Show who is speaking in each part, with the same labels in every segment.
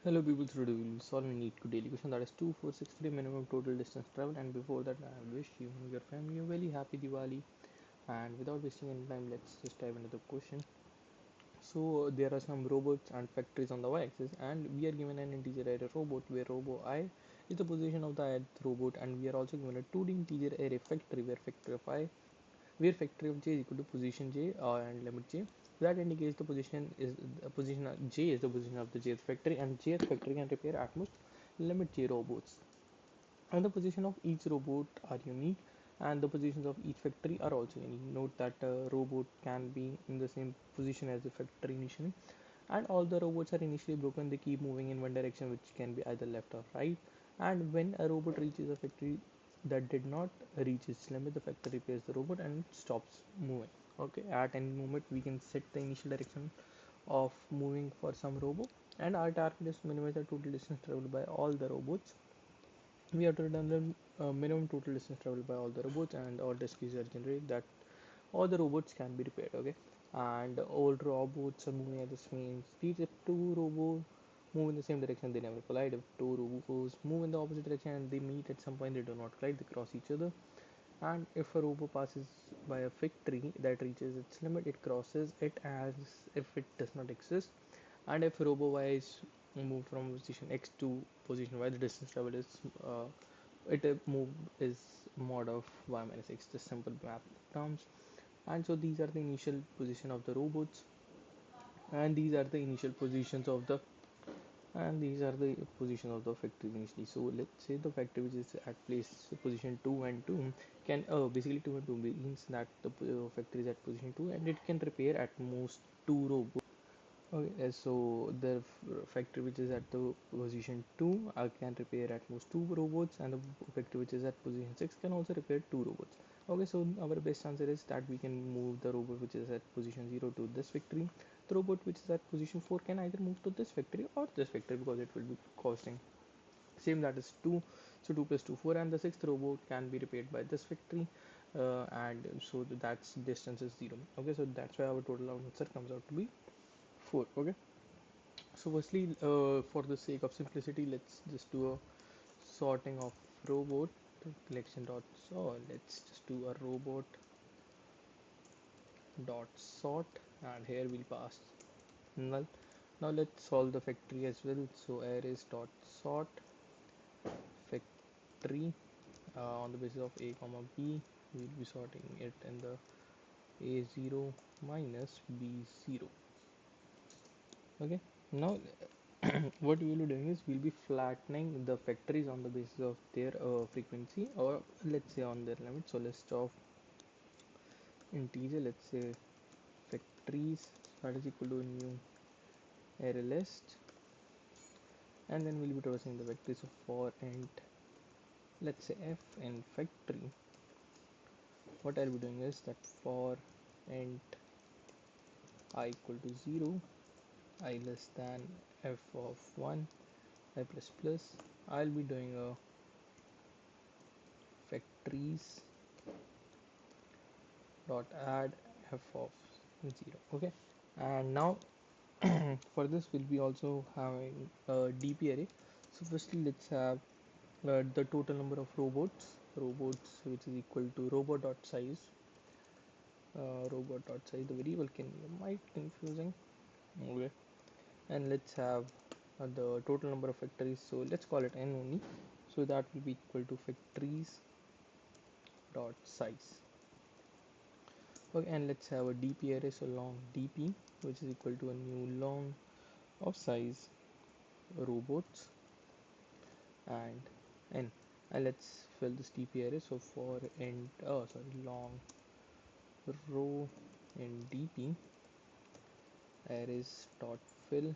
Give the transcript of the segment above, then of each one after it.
Speaker 1: Hello people, today we will solve a neat daily question that is 2463 minimum total distance travel, and before that I wish you and your family a very happy Diwali. And without wasting any time, let's just dive into the question. So there are some robots and factories on the y-axis, and we are given an integer array robot where robo I is the position of the ith robot, and we are also given a 2D integer array factory where factory of j is equal to position j and limit j. That indicates the position j is the position of the jth factory, and jth factory can repair at most limit j robots. And the position of each robot are unique, and the positions of each factory are also unique. Note that a robot can be in the same position as the factory initially, and all the robots are initially broken. They keep moving in one direction, which can be either left or right. And when a robot reaches a factory that did not reach its limit, the factory repairs the robot and it stops moving. Okay, at any moment we can set the initial direction of moving for some robot, and our target is to minimize the total distance traveled by all the robots. We have to return the minimum total distance traveled by all the robots, and all test cases are generated that all the robots can be repaired. Okay, and all robots are moving at the same speed. If two robots move in the same direction, they never collide. If two robots move in the opposite direction and they meet at some point, they do not collide, they cross each other. And if a robot passes by a factory that reaches its limit, it crosses it as if it does not exist. And if robo y is moved from position x to position y, the distance traveled is it move is mod of y minus x, the simple math terms. And so these are the initial position of the robots, and these are the initial positions of the factories initially. So let's say the factory which is at place position 2 and 2 can basically 2 and 2 means that the factory is at position 2 and it can repair at most 2 robots. Okay, so the factory which is at the position 2 can repair at most 2 robots, and the factory which is at position 6 can also repair 2 robots. Okay, so our best answer is that we can move the robot which is at position 0 to this factory. The robot which is at position 4 can either move to this factory or this factory because it will be costing same, that is 2. So 2 plus 2 4, and the sixth robot can be repaired by this factory, and so that's distance is 0. Okay, so that's why our total answer comes out to be 4. Okay, so firstly, for the sake of simplicity, let's just do a sorting of robot collection dot sort. Let's just do a robot dot sort, and here we'll pass null. Now let's solve the factory as well. So arrays dot sort factory on the basis of a comma b. We'll be sorting it in the a0 minus b0. Okay, now what we will be doing is we'll be flattening the factories on the basis of their frequency, or let's say on their limit. So list of integer, let's say factories, that is equal to a new array list, and then we'll be traversing the factories. So for int, let's say f in factory, what I'll be doing is that for int I equal to 0, I less than f of 1, I plus plus, I'll be doing a factories dot add f of 0. Okay, and now for this we'll be also having a dp array. So firstly let's have the total number of robots which is equal to robot dot size. The variable can be might confusing. Okay, and let's have the total number of factories, so let's call it n only. So that will be equal to factories dot size. Okay, and let's have a dp array, so long dp, which is equal to a new long of size robots and n. And let's fill this dp array. So for int long row in dp arrays dot fill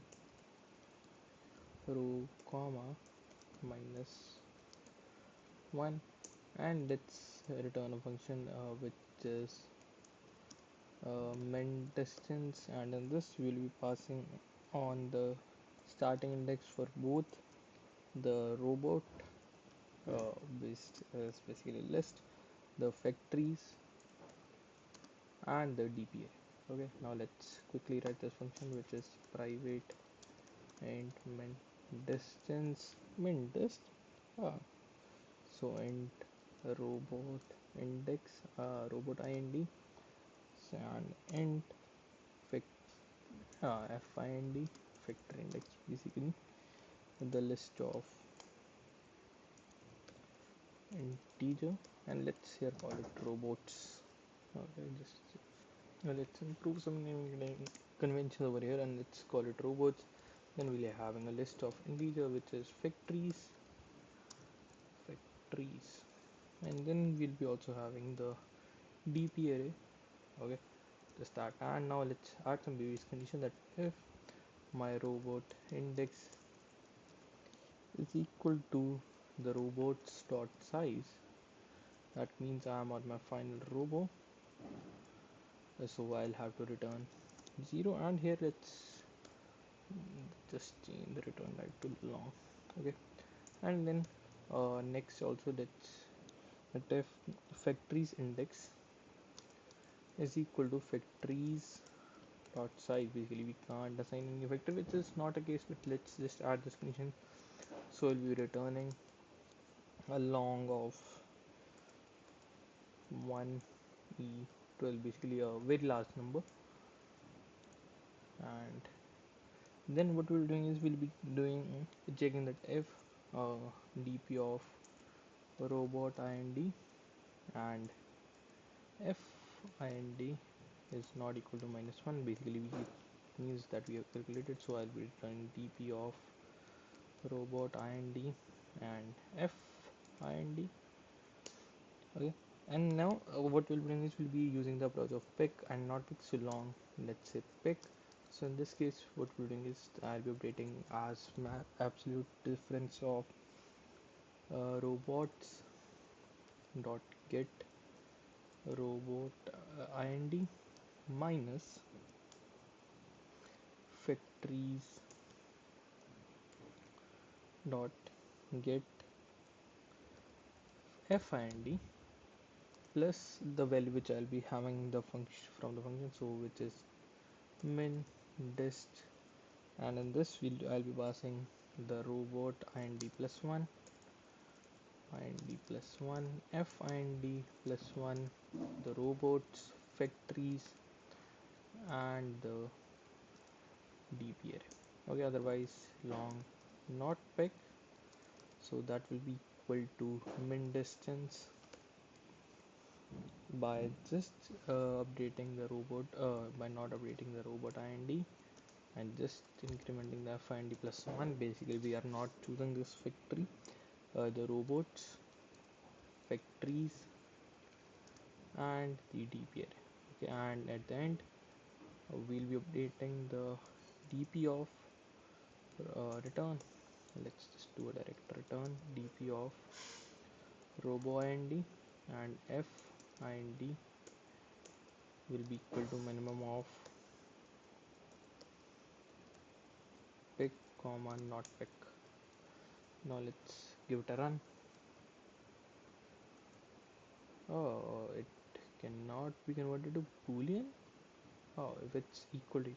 Speaker 1: row comma minus 1, and let's return a function which is min distance, and in this we will be passing on the starting index for both the robot based basically list, the factories, and the dpa. Okay, now let's quickly write this function which is private int min distance min dist. ah, so int robot index, robot ind, and int find factor index, basically the list of integer, and let's here call it robots. Okay, just let's improve some naming conventions over here, and let's call it robots. Then we'll be having a list of integer which is factories, and then we'll be also having the dp array. Okay, just that. And now let's add some base condition that if my robot index is equal to the robots dot size, that means I am on my final robo, so I'll have to return 0. And here let's just change the return type to long. Okay, and then next also let's let if factories index is equal to factories dot size. Basically we can't assign any factor, which is not a case, but let's just add this condition. So we'll be returning a long of 1e12, basically a very large number. And then what we're doing is we'll be doing checking that if dp of robot ind and f ind is not equal to -1, basically it means that we have calculated. So I'll be returning dp of robot ind and f ind. Okay, and now what we'll bring is we'll be using the approach of pick and not pick, so long let's say pick. So in this case what we're doing is I'll be updating as absolute difference of robots dot get robot ind minus factories dot get find plus the value which I'll be having the function from the function, so which is min dist. And in this I'll be passing the robot ind plus 1, ind plus 1, find plus 1, the robots factories, and the dp array. Okay, otherwise long not pick, so that will be equal to min distance by just updating the robot by not updating the robot ind and just incrementing the find plus 1. Basically we are not choosing this factory, the robots factories and the dp array. Okay, and at the end we'll be updating the dp of return. Let's just do a direct return dp of robo ind and f ind will be equal to minimum of pick comma not pick. Now let's give it a run. Oh, it cannot be converted to boolean. Oh, if it's equal to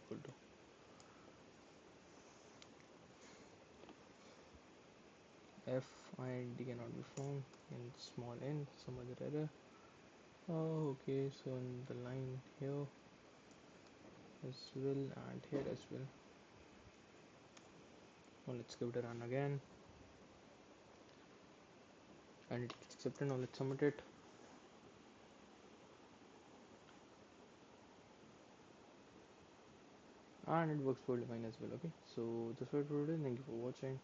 Speaker 1: f and d cannot be found in small n, some other error. Oh, okay, so in the line here as well and here as well. Now let's give it a run again, and it's accepted. Now let's submit it. And it works totally fine as well. Okay, so this was for today. Thank you for watching.